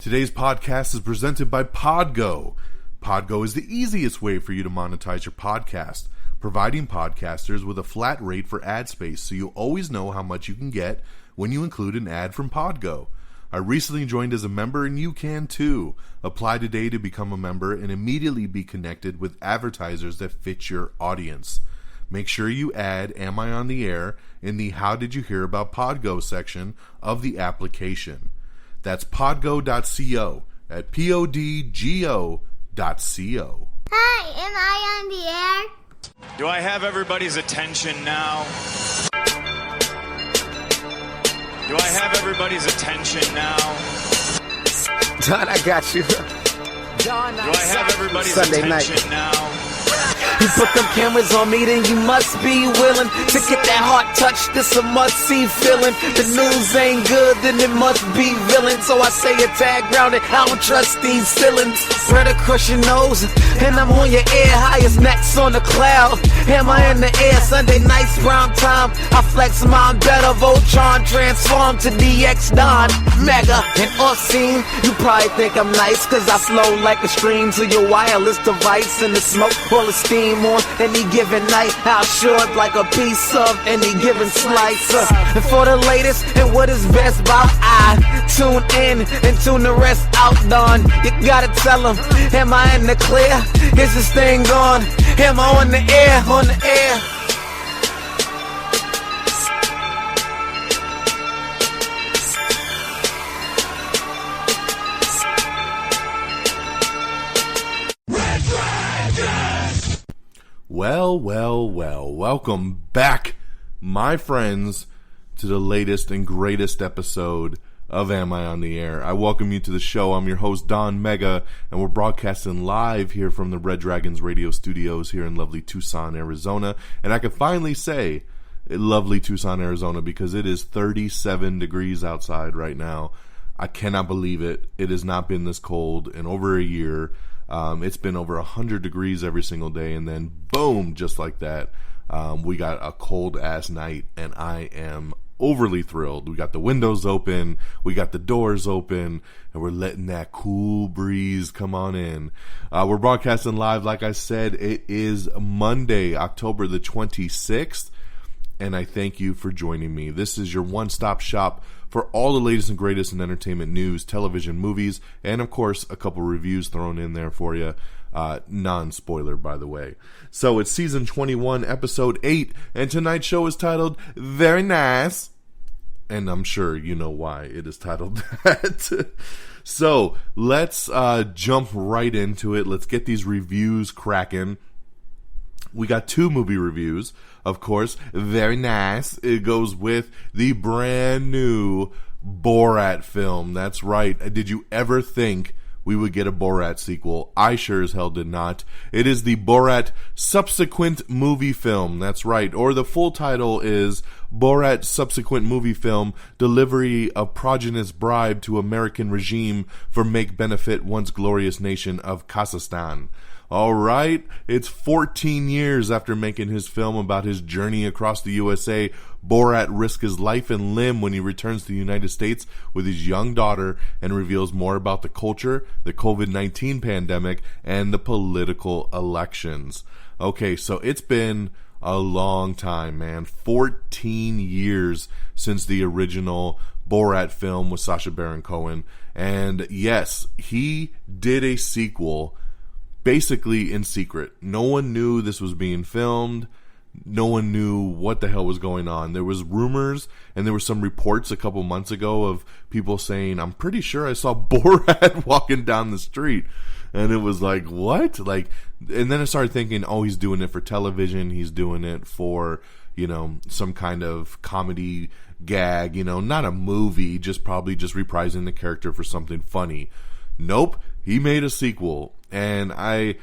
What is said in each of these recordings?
Today's podcast is presented by Podgo. Podgo is the easiest way for you to monetize your podcast, providing podcasters with a flat rate for ad space so you always know how much you can get when you include an ad from Podgo. I recently joined as a member and you can too. Apply today to become a member and immediately be connected with advertisers that fit your audience. Make sure you add Am I on the Air in the How Did You Hear About Podgo section of the application. That's podgo.co at podgo.co. Hi, am I on the air? Do I have everybody's attention now? Do I have everybody's attention now? Don, I got you. Do I have everybody's Sunday attention night. now? You put them cameras on me, then you must be willing to get that heart touch. This a must-see feeling. The news ain't good, then it must be villain. So I say a tag grounded, I don't trust these ceilings. Spread across your nose, and I'm on your ear. Highest necks on the cloud. Am I in the air? Sunday nights, prime time. I flex mine better. Voltron transform to DX Don. Mega and off scene. You probably think I'm nice, cause I slow like a stream to your wireless device. And the smoke, all the steam on any given night. I'll short like a piece of any given slice. And for the latest and what is best about, I tune in and tune the rest out. Don, you gotta tell them, am I in the clear? Is this thing on? Am I on the air? On the air. Well, welcome back, my friends, to the latest and greatest episode of Am I on the Air? I welcome you to the show. I'm your host, Don Mega, and we're broadcasting live here from the Red Dragons radio studios here in lovely Tucson, Arizona. And I can finally say lovely Tucson, Arizona, because it is 37 degrees outside right now. I cannot believe it. It has not been this cold in over a year. It's been over 100 degrees every single day, and then boom, just like that, we got a cold ass night, and I am overly thrilled. We got the windows open, we got the doors open, and we're letting that cool breeze come on in. We're broadcasting live, like I said. It is Monday, October the 26th, and I thank you for joining me. This is your one-stop shop for all the latest and greatest in entertainment news, television, movies, and of course, a couple reviews thrown in there for you. Non-spoiler, by the way. So it's season 21, episode 8, and tonight's show is titled Very Nice. And I'm sure you know why it is titled that. So let's jump right into it. Let's get these reviews cracking. We got two movie reviews, of course. Very nice. It goes with the brand new Borat film. That's right. Did you ever think we would get a Borat sequel? I sure as hell did not. It is the Borat Subsequent Movie Film. That's right. Or the full title is Borat Subsequent Movie Film, Delivery of Progenitus Bribe to American Regime for Make Benefit Once Glorious Nation of Kazakhstan. Alright, it's 14 years after making his film about his journey across the USA. Borat risks his life and limb when he returns to the United States with his young daughter and reveals more about the culture, the COVID-19 pandemic, and the political elections. Okay, so it's been a long time, man. 14 years since the original Borat film with Sacha Baron Cohen. And yes, he did a sequel basically in secret. No one knew this was being filmed. No one knew what the hell was going on. There was rumors and there were some reports a couple months ago of people saying, I'm pretty sure I saw Borat walking down the street. And it was like, what? Like, and then I started thinking, oh, he's doing it for television. He's doing it for, you know, some kind of comedy gag, you know, not a movie, just probably just reprising the character for something funny. Nope. He made a sequel. And I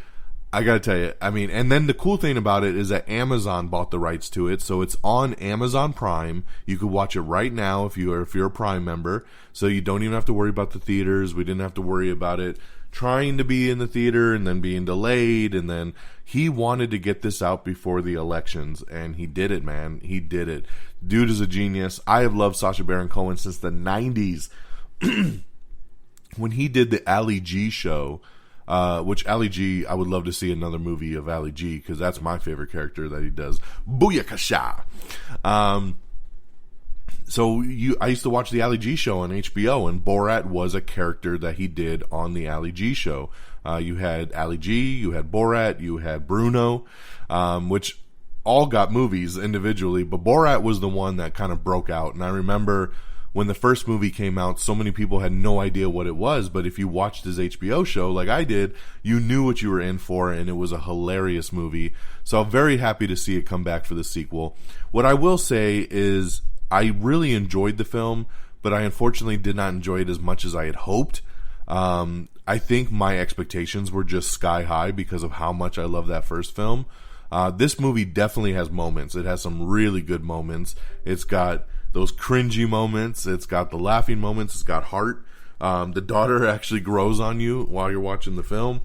gotta tell you, I mean, and then the cool thing about it is that Amazon bought the rights to it, so it's on Amazon Prime. You could watch it right now if you're a Prime member, so you don't even have to worry about the theaters. We didn't have to worry about it trying to be in the theater and then being delayed, and then he wanted to get this out before the elections, and he did it, man. He did it. Dude is a genius. I have loved Sacha Baron Cohen since the 90s. when he did the Ali G show, which Ali G, I would love to see another movie of Ali G, because that's my favorite character that he does. Booyakasha! I used to watch the Ali G show on HBO, and Borat was a character that he did on the Ali G show. You had Ali G, you had Borat, you had Bruno, which all got movies individually, but Borat was the one that kind of broke out. And I remember when the first movie came out, so many people had no idea what it was, but if you watched his HBO show like I did, you knew what you were in for, and it was a hilarious movie. So I'm very happy to see it come back for the sequel. What I will say is I really enjoyed the film, but I unfortunately did not enjoy it as much as I had hoped. I think my expectations were just sky high because of how much I love that first film. This movie definitely has moments. It has some really good moments. It's got those cringy moments. It's got the laughing moments. It's got heart. The daughter actually grows on you while you're watching the film.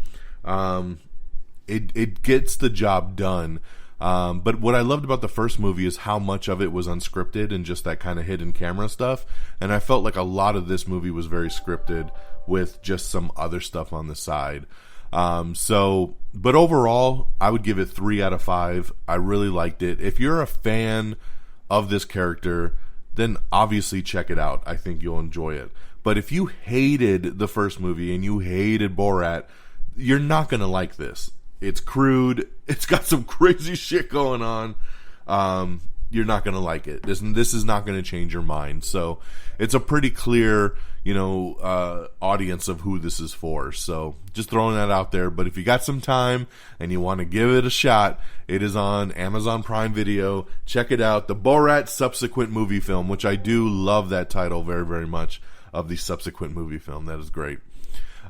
It gets the job done. But what I loved about the first movie is how much of it was unscripted and just that kind of hidden camera stuff. And I felt like a lot of this movie was very scripted with just some other stuff on the side. But overall, I would give it 3 out of 5. I really liked it. If you're a fan of this character, then obviously check it out. I think you'll enjoy it. But if you hated the first movie and you hated Borat, you're not going to like this. It's crude. It's got some crazy shit going on. You're not going to like it. This is not going to change your mind. So it's a pretty clear, audience of who this is for. So just throwing that out there. But if you got some time and you want to give it a shot, it is on Amazon Prime Video. Check it out. The Borat Subsequent Movie Film, which I do love that title very, very much, of the Subsequent Movie Film. That is great.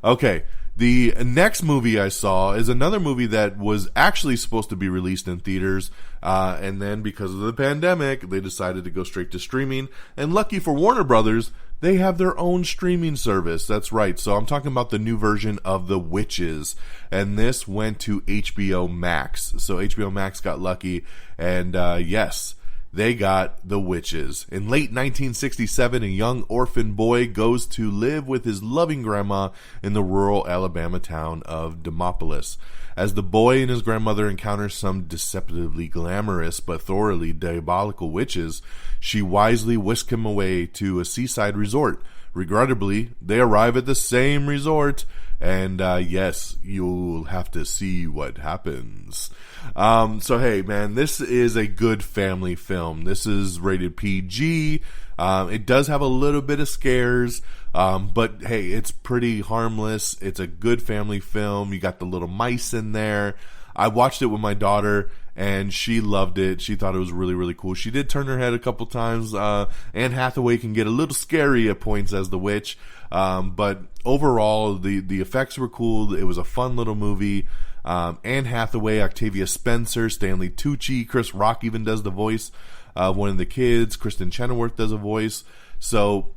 Okay. The next movie I saw is another movie that was actually supposed to be released in theaters, and then because of the pandemic, they decided to go straight to streaming. And lucky for Warner Brothers, they have their own streaming service. That's right. So I'm talking about the new version of The Witches, and this went to HBO Max. So HBO Max got lucky, and yes, they got The Witches. In late 1967, a young orphan boy goes to live with his loving grandma in the rural Alabama town of Demopolis. As the boy and his grandmother encounter some deceptively glamorous but thoroughly diabolical witches, she wisely whisks him away to a seaside resort. Regrettably, they arrive at the same resort, and yes, you'll have to see what happens. So hey, man, this is a good family film. This is rated PG. It does have a little bit of scares, but hey, it's pretty harmless. It's a good family film. You got the little mice in there. I watched it with my daughter, and she loved it. She thought it was really, really cool. She did turn her head a couple times. Anne Hathaway can get a little scary at points as the witch. But overall, the effects were cool. It was a fun little movie. Anne Hathaway, Octavia Spencer, Stanley Tucci, Chris Rock even does the voice of one of the kids. Kristen Chenoweth does a voice. So,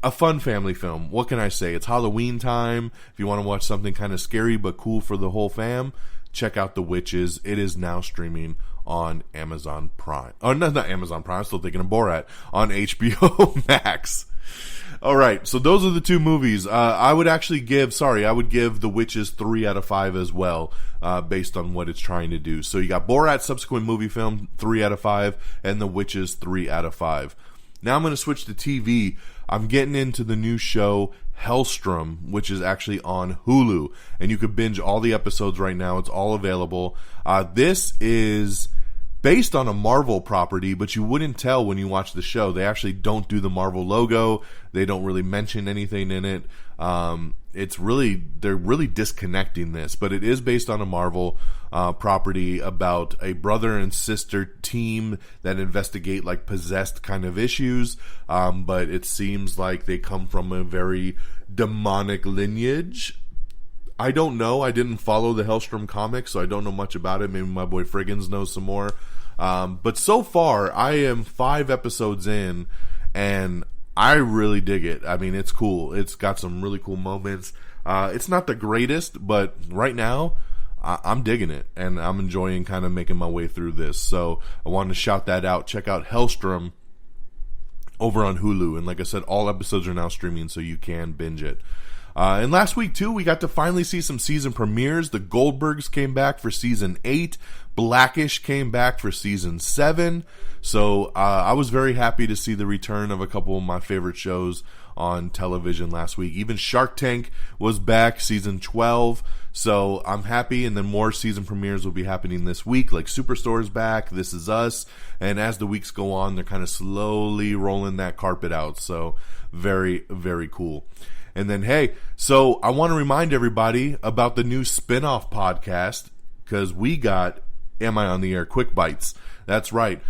a fun family film. What can I say? It's Halloween time. If you want to watch something kind of scary but cool for the whole fam, check out The Witches. It is now streaming on Amazon Prime. Oh, no, not Amazon Prime. I'm still thinking of Borat. On HBO Max. All right, so those are the two movies. I would give The Witches 3 out of 5 as well, based on what it's trying to do. So you got Borat Subsequent Movie Film 3 out of 5, and The Witches 3 out of 5. Now I'm going to switch to TV. I'm getting into the new show Helstrom, which is actually on Hulu, and you can binge all the episodes right now. It's all available. This is based on a Marvel property, but you wouldn't tell when you watch the show. They actually don't do the Marvel logo. They don't really mention anything in it. They're really disconnecting this, but it is based on a Marvel property about a brother and sister team that investigate like possessed kind of issues. But it seems like they come from a very demonic lineage. I don't know. I didn't follow the Helstrom comics, so I don't know much about it. Maybe my boy Friggins knows some more. But so far, I am 5 episodes in, and I really dig it. I mean, it's cool. It's got some really cool moments. It's not the greatest, but right now, I'm digging it, and I'm enjoying kind of making my way through this. So I wanted to shout that out. Check out Helstrom. over on Hulu. And like I said, all episodes are now streaming, so you can binge it. And last week, too, we got to finally see some season premieres. The Goldbergs came back for Season 8. Blackish came back for Season 7. So I was very happy to see the return of a couple of my favorite shows on television last week. Even Shark Tank was back, Season 12. So I'm happy, and then more season premieres will be happening this week, like Superstore's back, This Is Us, and as the weeks go on, they're kind of slowly rolling that carpet out. So very, very cool. And then, hey, so I want to remind everybody about the new spin-off podcast, because we got Am I on the Air Quick Bites. That's right.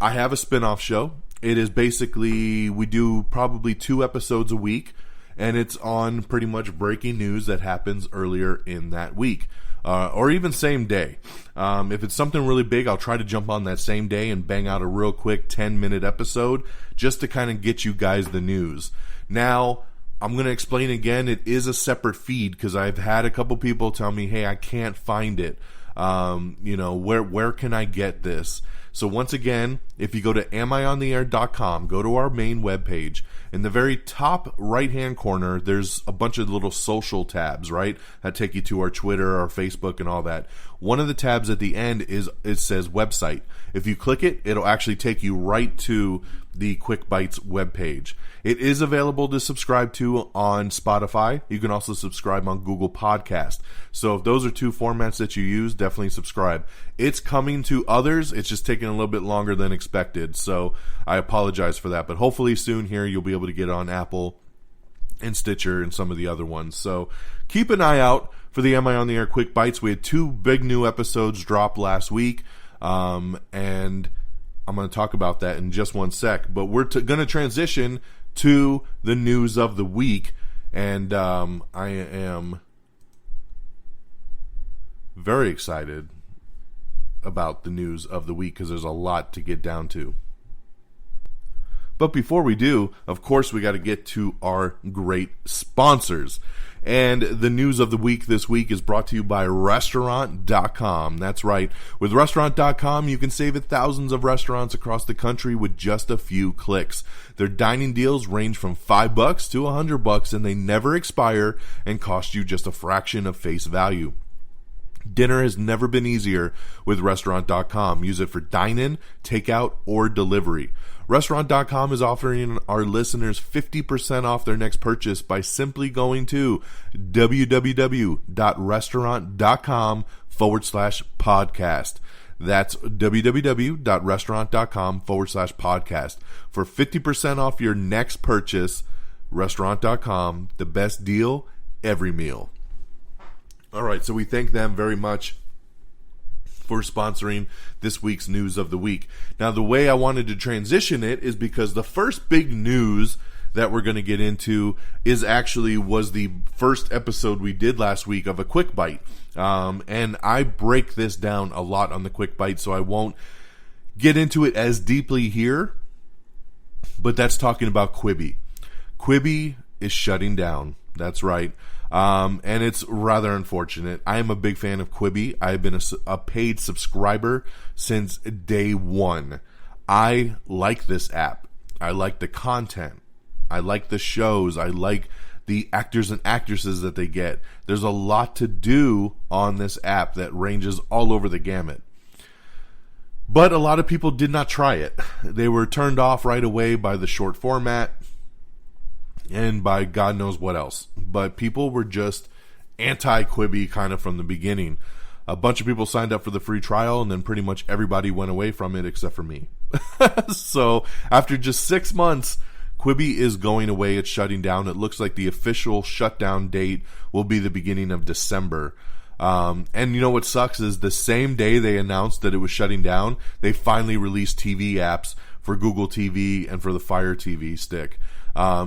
I have a spin-off show. It is basically, we do probably 2 episodes a week, and it's on pretty much breaking news that happens earlier in that week, or even same day. If it's something really big, I'll try to jump on that same day and bang out a real quick 10-minute episode just to kind of get you guys the news. Now, I'm going to explain again, it is a separate feed because I've had a couple people tell me, hey, I can't find it. Where can I get this? So once again, if you go to amiontheair.com, go to our main webpage. In the very top right-hand corner, there's a bunch of little social tabs, right? That take you to our Twitter, our Facebook, and all that. One of the tabs at the end it says website. If you click it, it'll actually take you right to the Quick Bites webpage. It is available to subscribe to on Spotify. You can also subscribe on Google Podcast. So if those are 2 formats that you use, definitely subscribe. It's coming to others. It's just taking a little bit longer than expected. So I apologize for that. But hopefully soon here you'll be able to get on Apple and Stitcher and some of the other ones. So keep an eye out for the Am I on the Air Quick Bites. We had 2 big new episodes drop last week. And I'm going to talk about that in just one sec. But we're going to transition to the news of the week. And I am very excited about the news of the week because there's a lot to get down to. But before we do, of course, we got to get to our great sponsors. And the news of the week this week is brought to you by Restaurant.com. That's right. With Restaurant.com, you can save at thousands of restaurants across the country with just a few clicks. Their dining deals range from $5 to $100, and they never expire and cost you just a fraction of face value. Dinner has never been easier with Restaurant.com. Use it for dine-in, takeout, or delivery. Restaurant.com is offering our listeners 50% off their next purchase by simply going to www.restaurant.com/podcast. That's www.restaurant.com/podcast. For 50% off your next purchase, Restaurant.com, the best deal every meal. All right, so we thank them very much for sponsoring this week's news of the week. Now, the way I wanted to transition it is because the first big news that we're going to get into was the first episode we did last week of a Quick Bite. And I break this down a lot on the Quick Bite, so I won't get into it as deeply here. But that's talking about Quibi. Quibi is shutting down. That's right. And it's rather unfortunate. I am a big fan of Quibi. I've been a paid subscriber since day one. I like this app. I like the content. I like the shows. I like the actors and actresses that they get. There's a lot to do on this app that ranges all over the gamut. But a lot of people did not try it. They were turned off right away by the short format and by God knows what else. But people were just anti-Quibi kind of from the beginning. A bunch of people signed up for the free trial, and then pretty much everybody went away from it except for me. So after just 6 months, Quibi is going away. It's shutting down. It looks like the official shutdown date will be the beginning of December. And you know what sucks is the same day they announced that it was shutting down, they finally released TV apps for Google TV and for the Fire TV stick.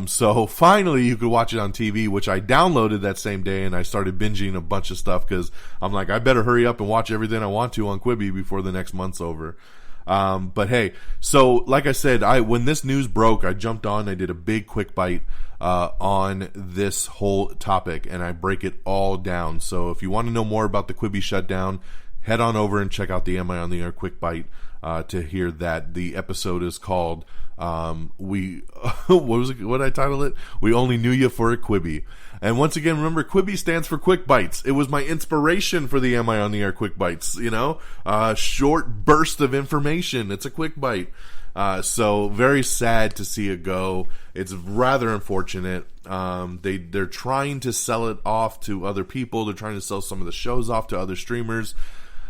So finally you could watch it on TV, which I downloaded that same day, and I started binging a bunch of stuff because I'm like, I better hurry up and watch everything I want to on Quibi before the next month's over. But hey, so like I said, when this news broke, I jumped on, I did a big Quick Bite on this whole topic, and I break it all down. So if you want to know more about the Quibi shutdown, head on over and check out the Am I on the Air Quick Bite to hear that. The episode is called what was it? What did I title it? We Only Knew You for a Quibi. And once again, remember, Quibi stands for Quick Bites. It was my inspiration for the Am I on the Air Quick Bites, short burst of information. It's a quick bite. So very sad to see it go. It's rather unfortunate. They're trying to sell it off to other people. They're trying to sell some of the shows off to other streamers.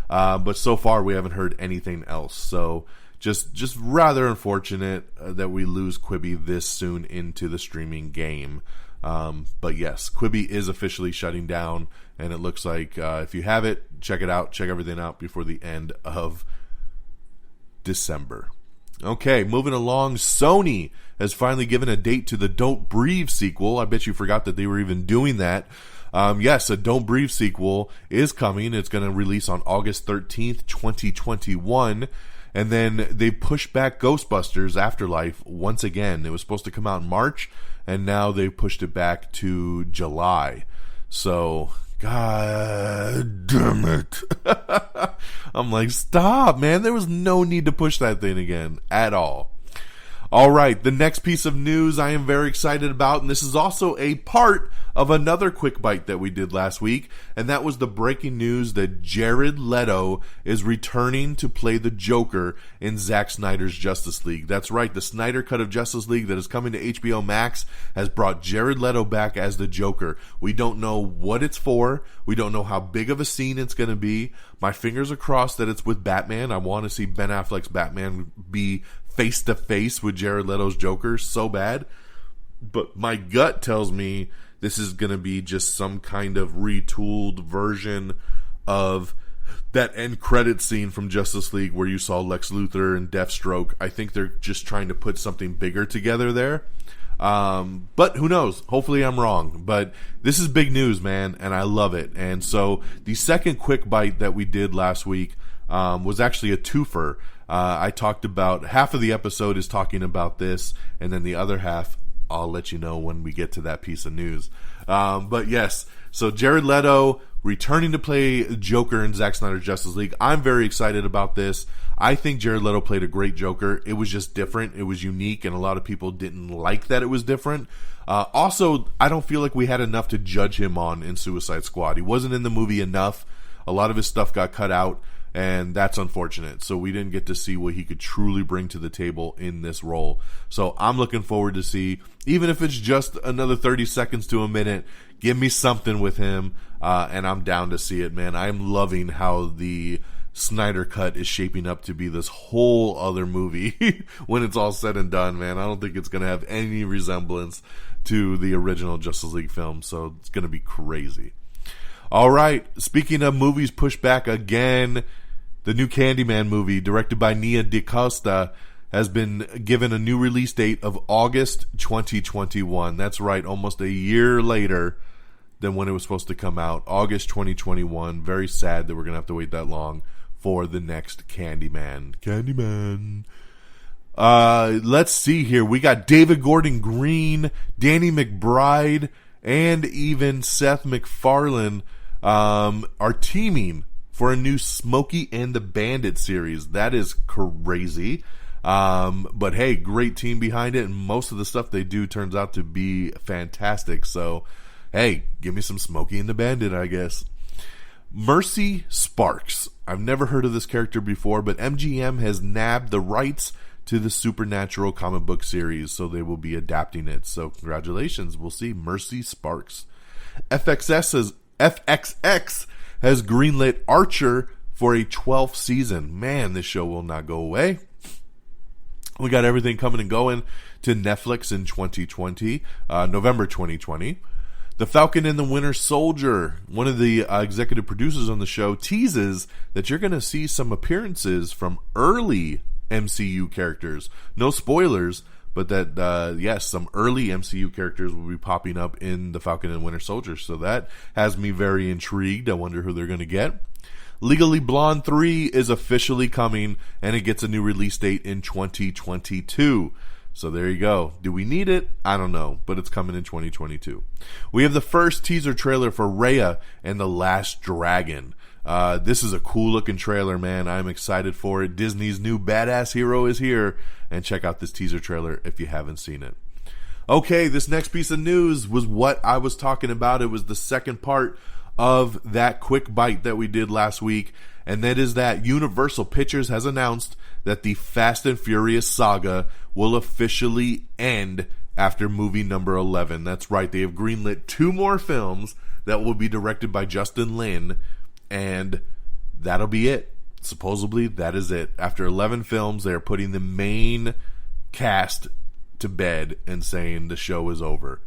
But so far we haven't heard anything else. So just rather unfortunate that we lose Quibi this soon into the streaming game. But yes, Quibi is officially shutting down, and it looks like if you have it, check it out. Check everything out before the end of December. Okay, moving along, Sony has finally given a date to the Don't Breathe sequel. I bet you forgot that they were even doing that. Yes, a Don't Breathe sequel is coming. It's going to release on August 13th, 2021. And then they pushed back Ghostbusters Afterlife once again. It was supposed to come out in March, and now they pushed it back to July. So, God damn it. I'm like, stop, man. There was no need to push that thing again at all. All right, the next piece of news I am very excited about, and this is also a part of another quick bite that we did last week, and that was the breaking news that Jared Leto is returning to play the Joker in Zack Snyder's Justice League. That's right, the Snyder Cut of Justice League that is coming to HBO Max has brought Jared Leto back as the Joker. We don't know what it's for. We don't know how big of a scene it's going to be. My fingers are crossed that it's with Batman. I want to see Ben Affleck's Batman be face-to-face with Jared Leto's Joker so bad. But my gut tells me this is going to be just some kind of retooled version of that end credit scene from Justice League where you saw Lex Luthor and Deathstroke. I think they're just trying to put something bigger together there. But who knows? Hopefully I'm wrong. But this is big news, man, and I love it. And so the second quick bite that we did last week was actually a twofer. I talked about, half of the episode is talking about this, and then the other half, I'll let you know when we get to that piece of news. But yes, so Jared Leto returning to play Joker in Zack Snyder's Justice League. I'm very excited about this. I think Jared Leto played a great Joker. It was just different. It was unique, and a lot of people didn't like that it was different. Also, I don't feel like we had enough to judge him on in Suicide Squad. He wasn't in the movie enough. A lot of his stuff got cut out, and that's unfortunate. So we didn't get to see what he could truly bring to the table in this role. So I'm looking forward to see, even if it's just another 30 seconds to a minute, give me something with him, and I'm down to see it, man. I'm loving how the Snyder Cut is shaping up to be this whole other movie when it's all said and done, man. I don't think it's going to have any resemblance to the original Justice League film, so it's going to be crazy. All right, speaking of movies pushed back again, the new Candyman movie, directed by Nia DaCosta, has been given a new release date of August 2021. That's right, almost a year later than when it was supposed to come out. August 2021. Very sad that we're going to have to wait that long for the next Candyman. Let's see here. We got David Gordon Green, Danny McBride, and even Seth MacFarlane are teaming for a new Smokey and the Bandit series. That is crazy. But hey, great team behind it, and most of the stuff they do turns out to be fantastic. So, hey, give me some Smokey and the Bandit, I guess. Mercy Sparks. I've never heard of this character before, but MGM has nabbed the rights to the Supernatural comic book series, so they will be adapting it. So congratulations. We'll see. Mercy Sparks. FXX has greenlit Archer for a 12th season. Man, this show will not go away. We got everything coming and going to Netflix in 2020, November 2020. The Falcon and the Winter Soldier, one of the executive producers on the show, teases that you're going to see some appearances from early MCU characters. No spoilers, but that, yes, some early MCU characters will be popping up in The Falcon and Winter Soldier. So that has me very intrigued. I wonder who they're going to get. Legally Blonde 3 is officially coming, and it gets a new release date in 2022. So there you go. Do we need it? I don't know, but it's coming in 2022. We have the first teaser trailer for Raya and the Last Dragon. This is a cool looking trailer, man. I'm excited for it. Disney's new badass hero is here, and check out this teaser trailer if you haven't seen it. Okay, this next piece of news was what I was talking about. It was the second part of that quick bite that we did last week, and that is that Universal Pictures has announced that the Fast and Furious saga will officially end after movie number 11. That's right, they have greenlit 2 more films that will be directed by Justin Lin, and that'll be it. Supposedly, that is it. After 11 films, they are putting the main cast to bed and saying the show is over.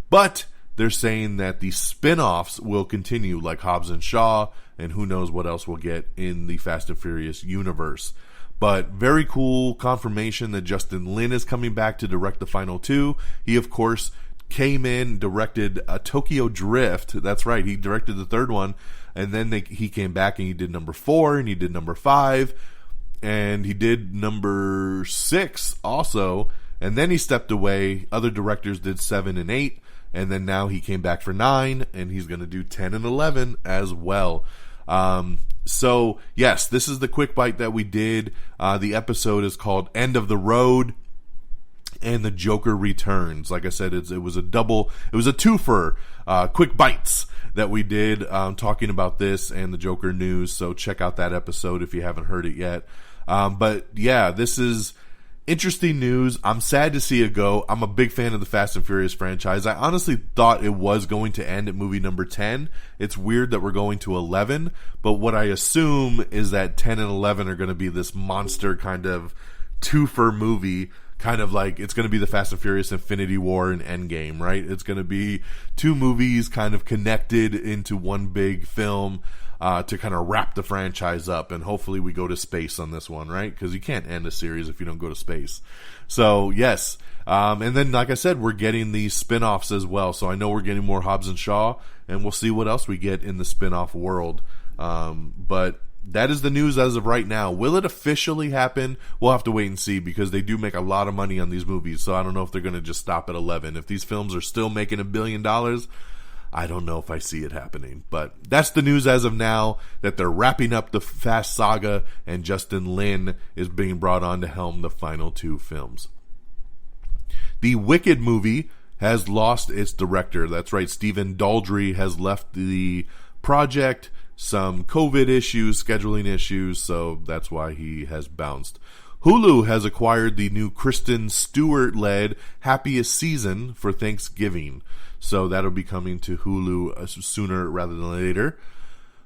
But they're saying that the spin-offs will continue, like Hobbs and Shaw, and who knows what else we'll get in the Fast and Furious universe. But very cool confirmation that Justin Lin is coming back to direct the final 2. He, of course, came in, directed Tokyo Drift. That's right, he directed the 3rd one, and then he came back and he did number 4, and he did number 5, and he did number 6 also. And then he stepped away. Other directors did 7 and 8. And then now he came back for 9. And he's going to do 10 and 11 as well. So, yes, this is the quick bite that we did. The episode is called End of the Road. And the Joker Returns. Like I said, it was a twofer. Quick bites that we did talking about this and the Joker news. So check out that episode if you haven't heard it yet. But, yeah, this is interesting news. I'm sad to see it go. I'm a big fan of the Fast and Furious franchise. I honestly thought it was going to end at movie number 10. It's weird that we're going to 11, but what I assume is that 10 and 11 are going to be this monster kind of twofer movie, kind of like it's going to be the Fast and Furious Infinity War and Endgame, right? It's going to be 2 movies kind of connected into one big film. To kind of wrap the franchise up, and hopefully we go to space on this one, right? Because you can't end a series if you don't go to space. So, yes. And then, like I said, we're getting these spin-offs as well. So I know we're getting more Hobbs and Shaw, and we'll see what else we get in the spin-off world. But that is the news as of right now. Will it officially happen? We'll have to wait and see, because they do make a lot of money on these movies. So I don't know if they're going to just stop at 11. If these films are still making $1 billion, I don't know if I see it happening, but that's the news as of now, that they're wrapping up the Fast saga and Justin Lin is being brought on to helm the final 2 films. The Wicked movie has lost its director. That's right, Stephen Daldry has left the project. Some COVID issues, scheduling issues, so that's why he has bounced. Hulu has acquired the new Kristen Stewart-led Happiest Season for Thanksgiving. So that'll be coming to Hulu sooner rather than later.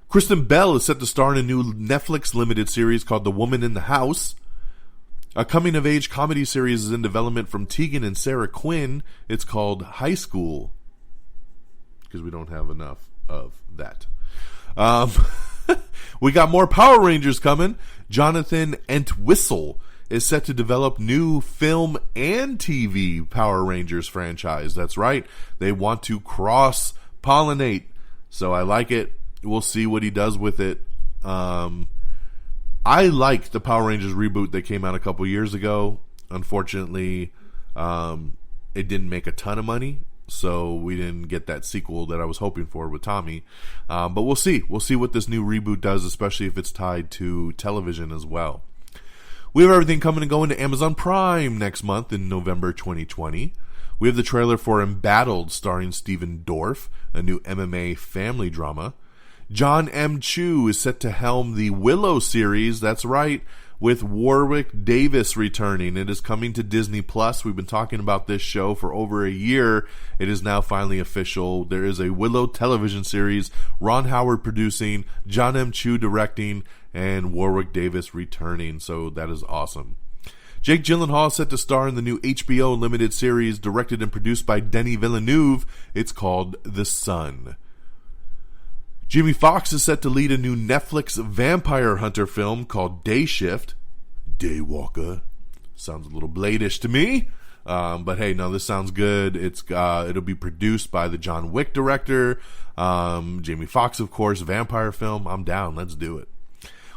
Kristen Bell is set to star in a new Netflix limited series called The Woman in the House. A coming-of-age comedy series is in development from Tegan and Sarah Quinn. It's called High School, because we don't have enough of that. We got more Power Rangers coming. Jonathan Entwistle is set to develop new film and TV Power Rangers franchise. That's right. They want to cross-pollinate. So I like it. We'll see what he does with it. I like the Power Rangers reboot that came out a couple years ago. Unfortunately, it didn't make a ton of money, so we didn't get that sequel that I was hoping for with Tommy. But we'll see. We'll see what this new reboot does, especially if it's tied to television as well. We have everything coming and going to Amazon Prime next month in November 2020. We have the trailer for Embattled, starring Stephen Dorff, a new MMA family drama. John M. Chu is set to helm the Willow series. That's right, with Warwick Davis returning. It is coming to Disney Plus. We've been talking about this show for over a year. It is now finally official. There is a Willow television series, Ron Howard producing, John M. Chu directing, and Warwick Davis returning. So that is awesome. Jake Gyllenhaal is set to star in the new HBO limited series directed and produced by Denis Villeneuve. It's called The Sun. Jimmy Fox is set to lead a new Netflix vampire hunter film called Day Shift. Daywalker. Sounds a little Blade-ish to me. But hey, no, this sounds good. It'll be produced by the John Wick director. Jamie Foxx, of course, vampire film. I'm down. Let's do it.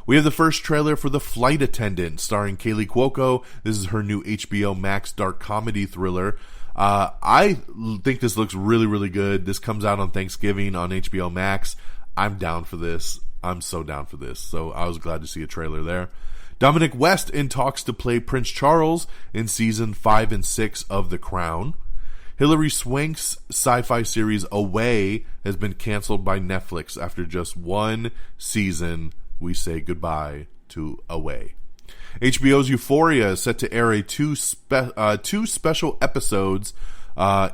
We have the first trailer for The Flight Attendant, starring Kaylee Cuoco. This is her new HBO Max dark comedy thriller. I think this looks really, really good. This comes out on Thanksgiving on HBO Max. I'm down for this. I'm so down for this. So I was glad to see a trailer there. Dominic West in talks to play Prince Charles in season 5 and 6 of The Crown. Hilary Swank's sci-fi series Away has been canceled by Netflix after just one season. We say goodbye to Away. HBO's Euphoria is set to air two special episodes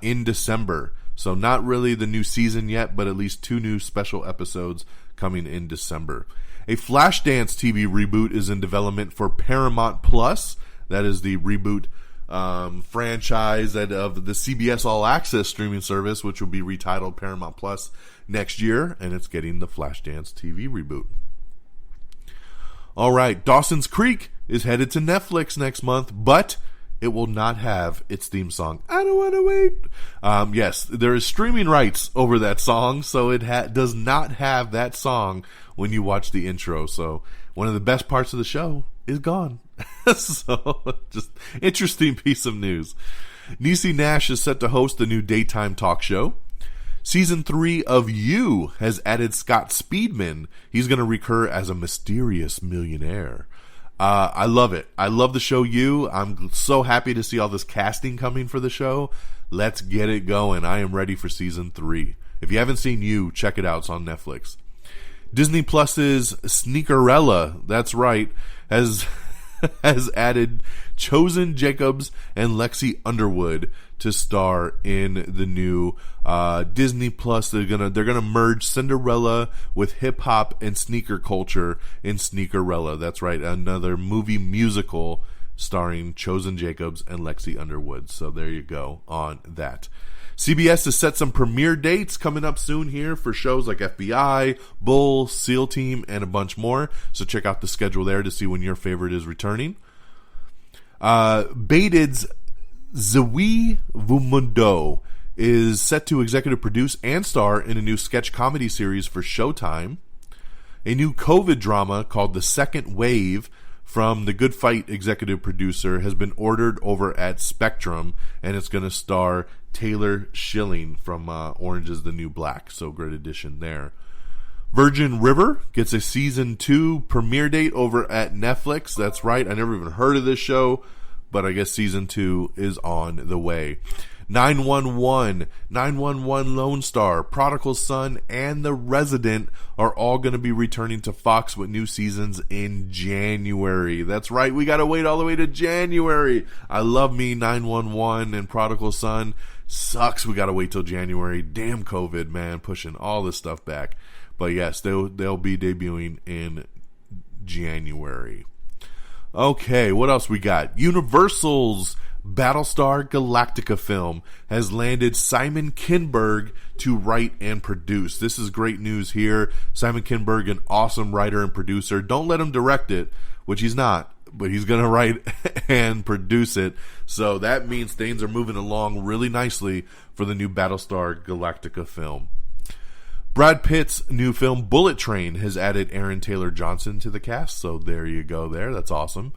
in December. So not really the new season yet, but at least 2 new special episodes coming in December. A Flashdance TV reboot is in development for Paramount Plus. That is the reboot franchise of the CBS All Access streaming service, which will be retitled Paramount Plus next year, and it's getting the Flashdance TV reboot. All right, Dawson's Creek is headed to Netflix next month, but it will not have its theme song. I don't want to wait. Yes, there is streaming rights over that song, so it does not have that song when you watch the intro. So one of the best parts of the show is gone. So just interesting piece of news. Niecy Nash is set to host a new daytime talk show. Season 3 of You has added Scott Speedman. He's going to recur as a mysterious millionaire. I love it. I love the show You. I'm so happy to see all this casting coming for the show. Let's get it going. I am ready for season 3. If you haven't seen You, check it out. It's on Netflix. Disney Plus's Sneakerella, that's right, has added Chosen Jacobs and Lexi Underwood to star in the new Disney Plus. They're gonna merge Cinderella with hip hop and sneaker culture in Sneakerella. That's right, another movie musical starring Chosen Jacobs and Lexi Underwood. So there you go on that. CBS has set some premiere dates coming up soon here for shows like FBI, Bull, SEAL Team, and a bunch more. So check out the schedule there to see when your favorite is returning. Bated's Zwi Vumundo is set to executive produce and star in a new sketch comedy series for Showtime. A new COVID drama called The Second Wave from The Good Fight executive producer has been ordered over at Spectrum, and it's going to star Taylor Schilling from Orange is the New Black. So great addition there. Virgin River gets a season 2 premiere date over at Netflix. That's right. I never even heard of this show, but I guess season 2 is on the way. 911, 911 Lone Star, Prodigal Son, and The Resident are all going to be returning to Fox with new seasons in January. That's right, we got to wait all the way to January. I love me 911 and Prodigal Son. Sucks we got to wait till January. Damn COVID, man, pushing all this stuff back. But yes, they'll be debuting in January. Okay, what else we got? Universal's Battlestar Galactica film has landed Simon Kinberg to write and produce. This is great news here. Simon Kinberg, an awesome writer and producer. Don't let him direct it, which he's not, but he's going to write and produce it. So that means things are moving along really nicely for the new Battlestar Galactica film. Brad Pitt's new film Bullet Train has added Aaron Taylor Johnson to the cast, so there you go there. That's awesome.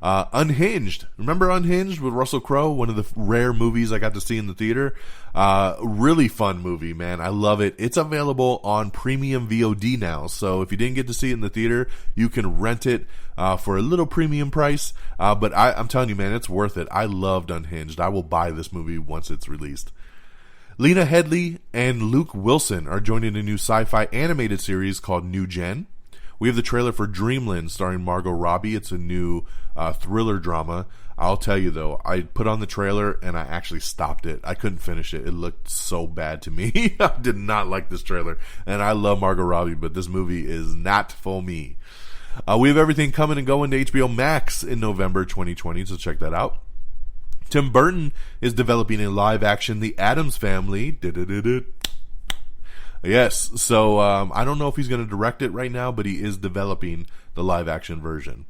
Unhinged. Remember Unhinged with Russell Crowe? One of the rare movies I got to see in the theater. Really fun movie, man. I love it. It's available on premium VOD now, so if you didn't get to see it in the theater, you can rent it for a little premium price. But I'm telling you, man, it's worth it. I loved Unhinged. I will buy this movie once it's released. Lena Headey and Luke Wilson are joining a new sci-fi animated series called New Gen. We have the trailer for Dreamland starring Margot Robbie. It's a new thriller drama. I'll tell you, though, I put on the trailer and I actually stopped it. I couldn't finish it. It looked so bad to me. I did not like this trailer. And I love Margot Robbie, but this movie is not for me. We have everything coming and going to HBO Max in November 2020, so check that out. Tim Burton is developing a live-action The Addams Family. Yes, so I don't know if he's going to direct it right now, but he is developing the live-action version.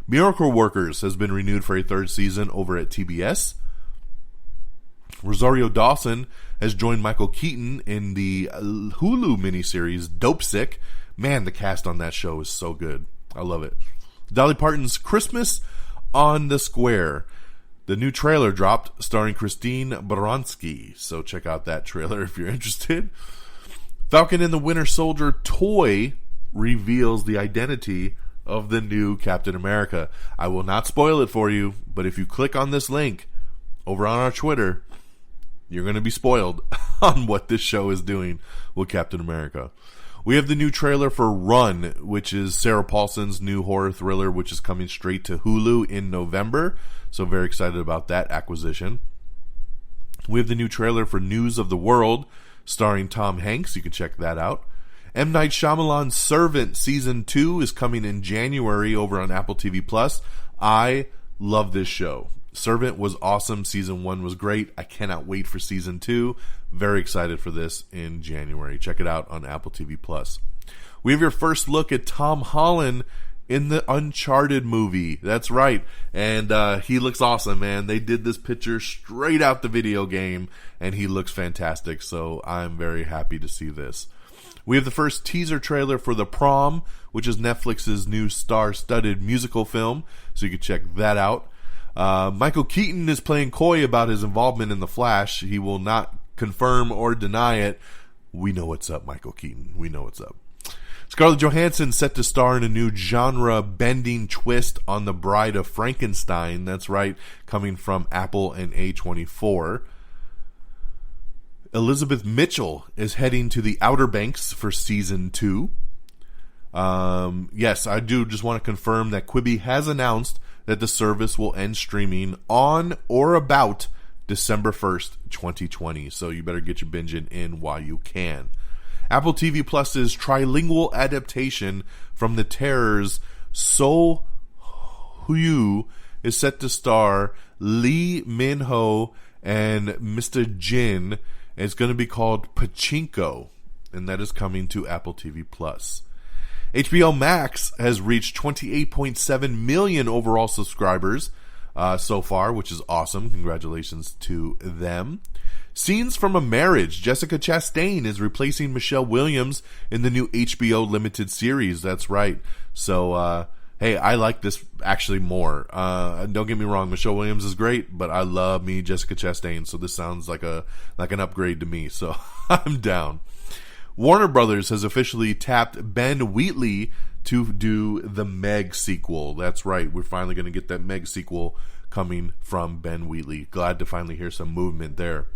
Miracle Workers has been renewed for a 3rd season over at TBS. Rosario Dawson has joined Michael Keaton in the Hulu miniseries Dope Sick. Man, the cast on that show is so good. I love it. Dolly Parton's Christmas on the Square. The new trailer dropped starring Christine Baranski, so check out that trailer if you're interested. Falcon and the Winter Soldier toy reveals the identity of the new Captain America. I will not spoil it for you, but if you click on this link over on our Twitter, you're going to be spoiled on what this show is doing with Captain America. We have the new trailer for Run, which is Sarah Paulson's new horror thriller, which is coming straight to Hulu in November. So very excited about that acquisition. We have the new trailer for News of the World, starring Tom Hanks. You can check that out. M. Night Shyamalan's Servant Season 2 is coming in January over on Apple TV+. I love this show. Servant was awesome. Season 1 was great. I cannot wait for Season 2. Very excited for this in January. Check it out on Apple TV+. We have your first look at Tom Holland in the Uncharted movie. That's right. And he looks awesome, man. They did this picture straight out the video game, and he looks fantastic. So I'm very happy to see this. We have the first teaser trailer for The Prom, which is Netflix's new star-studded musical film. So you can check that out. Michael Keaton is playing coy about his involvement in The Flash. He will not confirm or deny it. We know what's up, Michael Keaton. We know what's up. Scarlett Johansson set to star in a new genre-bending twist on The Bride of Frankenstein. That's right, coming from Apple and A24. Elizabeth Mitchell is heading to the Outer Banks for Season 2. Yes, I do just want to confirm that Quibi has announced that the service will end streaming on or about December 1st, 2020. So you better get your binging in while you can. Apple TV Plus's trilingual adaptation from The Terror's So Hu is set to star Lee Min-ho and Mr. Jin. It's going to be called Pachinko, and that is coming to Apple TV Plus. HBO Max has reached 28.7 million overall subscribers so far, which is awesome. Congratulations to them. Scenes from a Marriage. Jessica Chastain is replacing Michelle Williams in the new HBO limited series. That's right. So, hey, I like this actually more. Don't get me wrong, Michelle Williams is great, but I love me Jessica Chastain, so this sounds like an upgrade to me. So I'm down. Warner Brothers has officially tapped Ben Wheatley to do the Meg sequel. That's right. We're finally going to get that Meg sequel coming from Ben Wheatley. Glad to finally hear some movement there.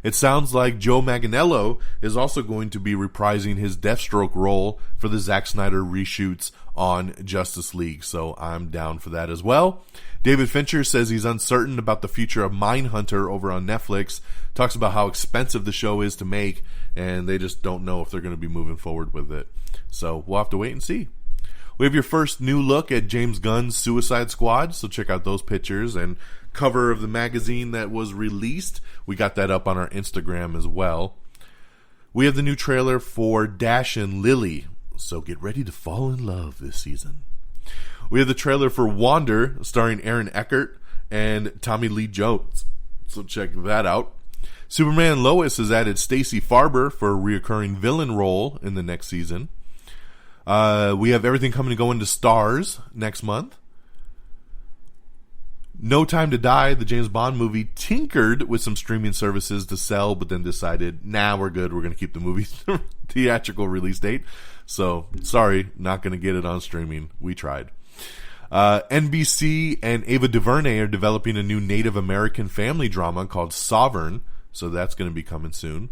It sounds like Joe Manganiello is also going to be reprising his Deathstroke role for the Zack Snyder reshoots on Justice League, so I'm down for that as well. David Fincher says he's uncertain about the future of Mindhunter over on Netflix. Talks about how expensive the show is to make, and they just don't know if they're going to be moving forward with it. So we'll have to wait and see. We have your first new look at James Gunn's Suicide Squad, so check out those pictures and cover of the magazine that was released. We got that up on our Instagram as well. We have the new trailer for Dash and Lily, so get ready to fall in love this season. We have the trailer for Wander, starring Aaron Eckhart and Tommy Lee Jones, so check that out. Superman Lois has added Stacey Farber for a reoccurring villain role in the next season. We have everything coming to go into stars next month. No Time to Die, the James Bond movie, tinkered with some streaming services to sell, but then decided, nah, we're good. We're going to keep the movie theatrical release date. So, sorry, not going to get it on streaming. We tried. NBC and Ava DuVernay are developing a new Native American family drama called Sovereign, so that's going to be coming soon.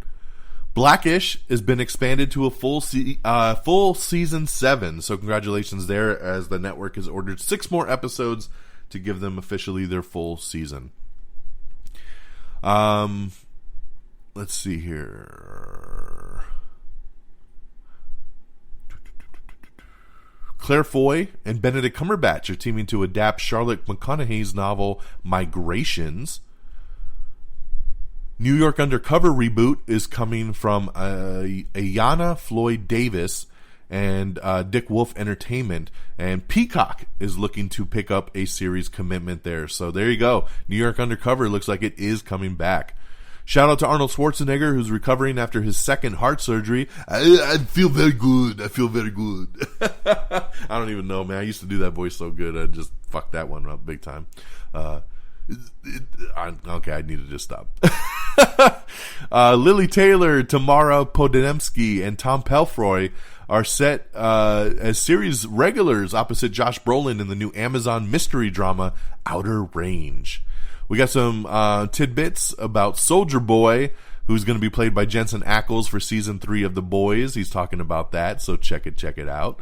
Blackish has been expanded to a full season 7, so congratulations there, as the network has ordered 6 more episodes to give them officially their full season. Let's see here. Claire Foy and Benedict Cumberbatch are teaming to adapt Charlotte McConaughey's novel Migrations. New York Undercover reboot is coming from Ayanna Floyd Davis and Dick Wolf Entertainment, and Peacock is looking to pick up a series commitment there. So there you go. New York Undercover looks like it is coming back. Shout out to Arnold Schwarzenegger, who's recovering after his second heart surgery. I feel very good. I feel very good. I don't even know, man. I used to do that voice so good. I just fucked that one up big time. Okay, I need to just stop. Lily Taylor, Tamara Podemski, and Tom Pelfroy are set as series regulars opposite Josh Brolin in the new Amazon mystery drama Outer Range. We got some tidbits about Soldier Boy, who's going to be played by Jensen Ackles for season 3 of The Boys. He's talking about that, so check it out.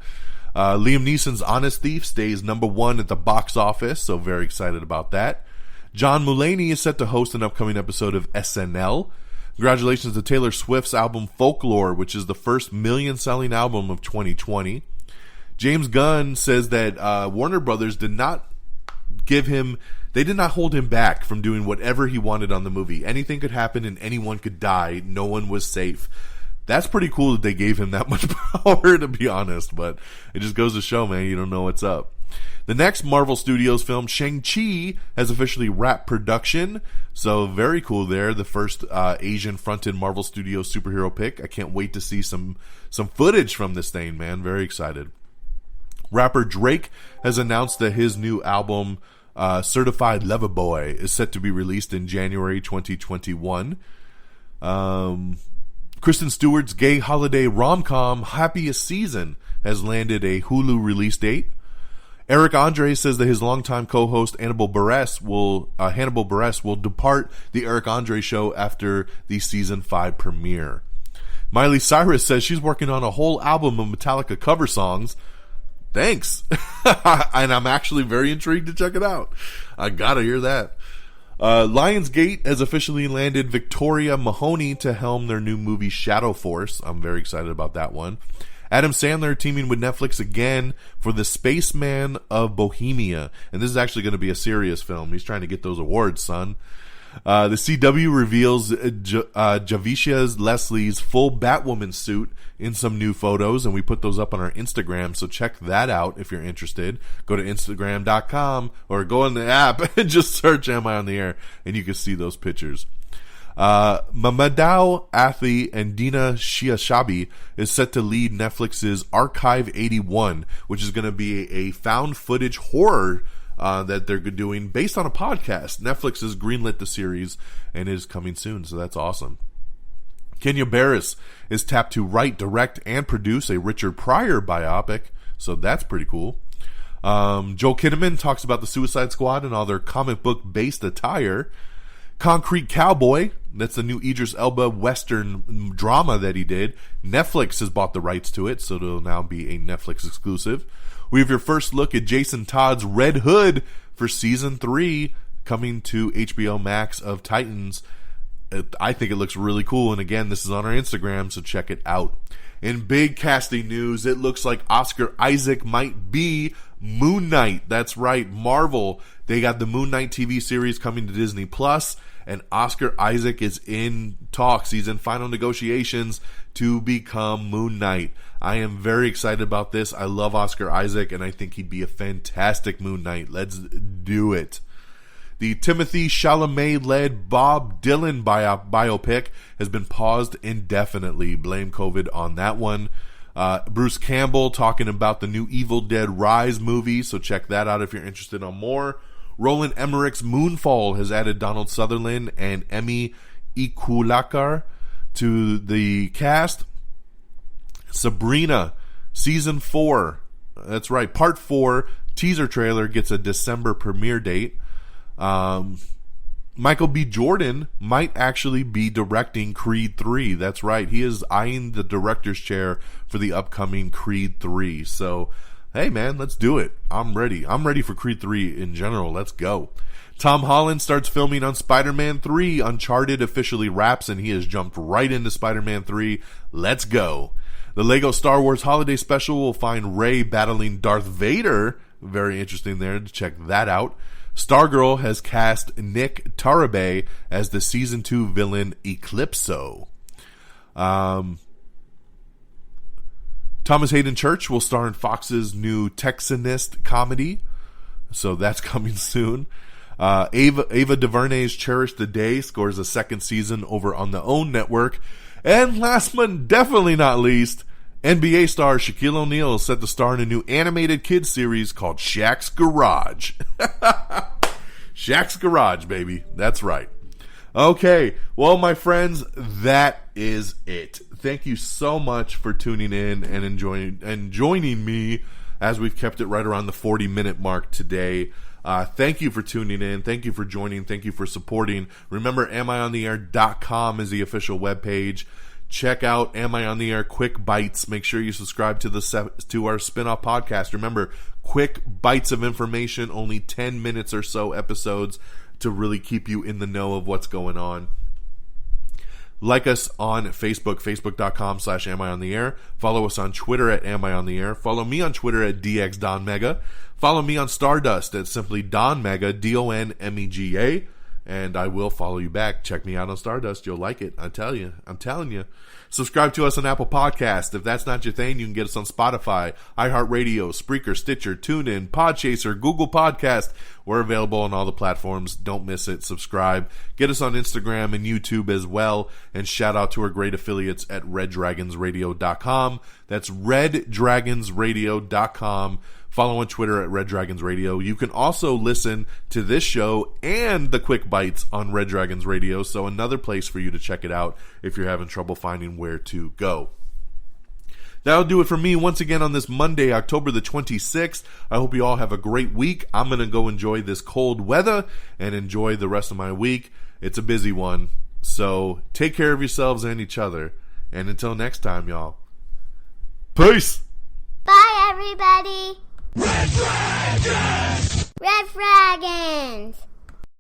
Liam Neeson's Honest Thief stays number 1 at the box office, so very excited about that. John Mulaney is set to host an upcoming episode of SNL. Congratulations to Taylor Swift's album Folklore, which is the first million-selling album of 2020. James Gunn says that Warner Brothers did not hold him back from doing whatever he wanted on the movie. Anything could happen and anyone could die. No one was safe. That's pretty cool that they gave him that much power, to be honest, but it just goes to show, man, you don't know what's up. The next Marvel Studios film, Shang-Chi, has officially wrapped production, so very cool there. The first Asian-fronted Marvel Studios superhero pick. I can't wait to see some footage from this thing, man. Very excited. Rapper Drake has announced that his new album, Certified Lover Boy, is set to be released in January 2021. Kristen Stewart's gay holiday rom-com, Happiest Season, has landed a Hulu release date. Eric Andre says that his longtime co-host Hannibal Buress will depart the Eric Andre show after the season 5 premiere. Miley Cyrus says she's working on a whole album of Metallica cover songs. Thanks. And I'm actually very intrigued to check it out. I gotta hear that. Lionsgate has officially landed Victoria Mahoney to helm their new movie Shadow Force. I'm very excited about that one. Adam Sandler teaming with Netflix again for The Spaceman of Bohemia. And this is actually going to be a serious film. He's trying to get those awards, son. The CW reveals Javicia Leslie's full Batwoman suit in some new photos, and we put those up on our Instagram, so check that out if you're interested. Go to Instagram.com or go in the app and just search Am I on the Air, and you can see those pictures. Mamadou Athie and Dina Shiashabi is set to lead Netflix's Archive 81, which is going to be a found footage horror that they're doing based on a podcast. Netflix has greenlit the series and is coming soon, so that's awesome. Kenya Barris is tapped to write, direct, and produce a Richard Pryor biopic, so that's pretty cool. Joel Kinnaman talks about the Suicide Squad and all their comic book-based attire. Concrete Cowboy, that's the new Idris Elba Western drama that he did. Netflix has bought the rights to it, so it'll now be a Netflix exclusive. We have your first look at Jason Todd's Red Hood for Season 3 coming to HBO Max of Titans. I think it looks really cool, and again, this is on our Instagram, so check it out. In big casting news, it looks like Oscar Isaac might be Moon Knight. That's right, Marvel. They got the Moon Knight TV series coming to Disney Plus, and Oscar Isaac is in talks. He's in final negotiations to become Moon Knight. I am very excited about this. I love Oscar Isaac, and I think he'd be a fantastic Moon Knight. Let's do it. The Timothée Chalamet-led Bob Dylan biopic has been paused indefinitely. Blame COVID on that one. Bruce Campbell talking about the new Evil Dead Rise movie, so check that out if you're interested on more. Roland Emmerich's Moonfall has added Donald Sutherland and Emmy Ikulakar to the cast. Sabrina, Season 4, that's right, Part 4, teaser trailer gets a December premiere date. Michael B. Jordan might actually be directing Creed 3. That's right. He is eyeing the director's chair for the upcoming Creed 3. So, hey man, let's do it. I'm ready. I'm ready for Creed 3 in general. Let's go. Tom Holland starts filming on Spider-Man 3. Uncharted officially wraps, and he has jumped right into Spider-Man 3. Let's go. The Lego Star Wars Holiday Special will find Rey battling Darth Vader. Very interesting there to check that out. Stargirl has cast Nick Tarabe as the Season 2 villain Eclipso. Thomas Hayden Church will star in Fox's new Texanist comedy, so that's coming soon. Ava DuVernay's Cherish the Day scores a second season over on the OWN network. And last but definitely not least, NBA star Shaquille O'Neal is set to star in a new animated kids series called Shaq's Garage. Shaq's Garage, baby. That's right. Okay, well, my friends, that is it. Thank you so much for tuning in and joining me as we've kept it right around the 40-minute mark today. Thank you for tuning in. Thank you for joining. Thank you for supporting. Remember, amiontheair.com is the official webpage. Check out Am I on the Air Quick Bites. Make sure you subscribe to our spin-off podcast. Remember, quick bites of information, only 10 minutes or so episodes to really keep you in the know of what's going on. Like us on Facebook, facebook.com/amiontheair. Follow us on Twitter at amiontheair. Follow me on Twitter at dxdonmega. Follow me on Stardust at simply donmega, DONMEGA. And I will follow you back. Check me out on Stardust. You'll like it. I'm telling you. Subscribe to us on Apple Podcasts. If that's not your thing, you can get us on Spotify, iHeartRadio, Spreaker, Stitcher, TuneIn, Podchaser, Google Podcast. We're available on all the platforms. Don't miss it. Subscribe. Get us on Instagram and YouTube as well. And shout out to our great affiliates at reddragonsradio.com. That's reddragonsradio.com. Follow on Twitter at Red Dragons Radio. You can also listen to this show and the Quick Bites on Red Dragons Radio, so another place for you to check it out if you're having trouble finding where to go. That'll do it for me once again on this Monday, October the 26th. I hope you all have a great week. I'm going to go enjoy this cold weather and enjoy the rest of my week. It's a busy one, so take care of yourselves and each other. And until next time, y'all. Peace! Bye, everybody. Red Dragons! Red Dragons!